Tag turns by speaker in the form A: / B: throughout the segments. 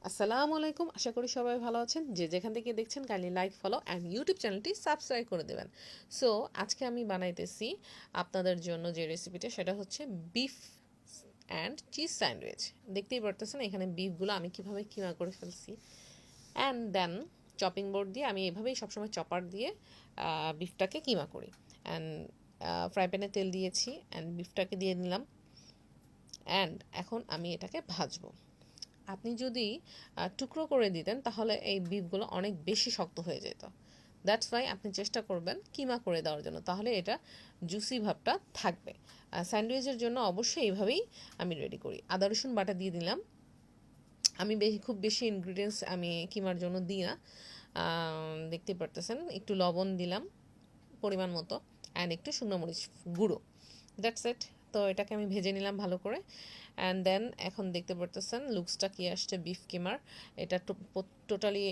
A: আসসালামু আলাইকুম, আশা করি সবাই ভালো আছেন। যে যেখান থেকে দেখছেন kindly like, follow and YouTube চ্যানেলটি সাবস্ক্রাইব করে দেবেন। সো আজকে আমি বানাইতেছি আপনাদের জন্য যে রেসিপিটা, সেটা হচ্ছে বিফ অ্যান্ড চিজ স্যান্ডউইচ। দেখতেই পারতেছেন এখানে বিফগুলো আমি কীভাবে কিমা করে ফেলছি। অ্যান্ড দেন চপিং বোর্ড দিয়ে আমি এভাবেই সবসময় চপার দিয়ে বিফটাকে কিমা করি। অ্যান্ড ফ্রাই প্যানে তেল দিয়েছি অ্যান্ড বিফটাকে দিয়ে নিলাম। অ্যান্ড এখন আমি এটাকে ভাজবো। আপনি যদি টুকরো করে দিতেন তাহলে এই বিফগুলো অনেক বেশি শক্ত হয়ে যেত। দ্যাটস ওয়াই আপনি চেষ্টা করবেন কিমা করে দেওয়ার জন্য, তাহলে এটা জুসি ভাবটা থাকবে। স্যান্ডউইচের জন্য অবশ্যই এইভাবেই আমি রেডি করি। আদা রসুন বাটা দিয়ে দিলাম। আমি খুব বেশি ইনগ্রিডিয়েন্টস আমি কিমার জন্য দিই না, দেখতে পারতেছেন। একটু লবণ দিলাম পরিমাণ মতো, অ্যান্ড একটু শুকনো মরিচ গুঁড়ো। That's it. তো এটাকে আমি ভেজে নিলাম ভালো করে। অ্যান্ড দেন এখন দেখতে পারতেছেন লুকসটা কি আসছে বিফ কিমার। এটা টোটালি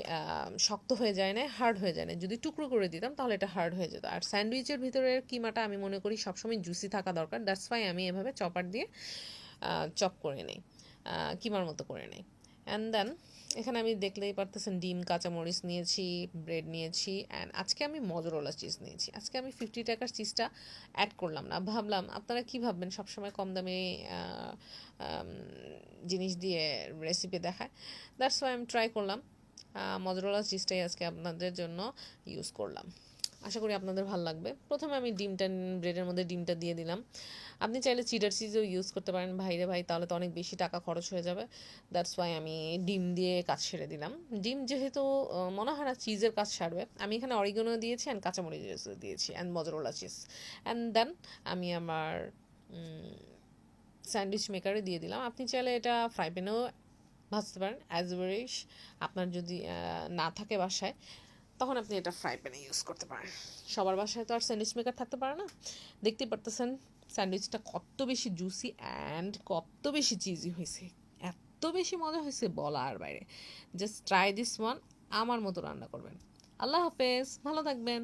A: শক্ত হয়ে যায় না, হার্ড হয়ে যায় না। যদি টুকরো করে দিতাম তাহলে এটা হার্ড হয়ে যেত। আর স্যান্ডউইচের ভিতরের কিমাটা আমি মনে করি সবসময় জুসি থাকা দরকার। দ্যাটস ওয়াই আমি এভাবে চপার দিয়ে চপ করে নিই, কিমার মতো করে নিই। অ্যান্ড দেন এখানে আমি দেখলেই পারতেছেন ডিম, কাঁচামরিচ নিয়েছি, ব্রেড নিয়েছি, অ্যান্ড আজকে আমি মজরোলা চিজ নিয়েছি। আজকে আমি 50 টাকার চিজটা অ্যাড করলাম না। ভাবলাম আপনারা কী ভাববেন, সবসময় কম দামে জিনিস দিয়ে রেসিপি দেখায়। দ্যাটস ওয়াই আমি ট্রাই করলাম। মজরোলা চিজটাই আজকে আপনাদের জন্য ইউজ করলাম। আশা করি আপনাদের ভালো লাগবে। প্রথমে আমি ব্রেডের মধ্যে ডিমটা দিয়ে দিলাম। আপনি চাইলে চিডার চিজও ইউজ করতে পারেন। ভাইরে ভাই, তাহলে তো অনেক বেশি টাকা খরচ হয়ে যাবে। দ্যাটস ওয়াই আমি ডিম দিয়ে কাজ সেরে দিলাম। ডিম যেহেতু মনে হয় না চিজের কাজ সারবে, আমি এখানে অরিগানো দিয়েছি অ্যান্ড কাঁচামরিচ দিয়েছি অ্যান্ড মজরোলা চিজ। অ্যান্ড দেন আমি আমার স্যান্ডউইচ মেকারে দিয়ে দিলাম। আপনি চাইলে এটা ফ্রাই প্যানেও ভাজতে পারেন, অ্যাজ ওয়েশ। আপনার যদি না থাকে বাসায়, তখন আপনি এটা ফ্রাই প্যানে ইউজ করতে পারেন। সবার বাসায় তো আর স্যান্ডউইচ মেকার থাকতে পারে না। দেখতেই পারতেছেন স্যান্ডউইচটা কত বেশি জুসি অ্যান্ড কত বেশি চিজি হয়েছে, এত বেশি মজা হয়েছে বলার বাইরে। জাস্ট ট্রাই দিস ওয়ান, আমার মতো রান্না করবেন। আল্লাহ হাফেজ, ভালো থাকবেন।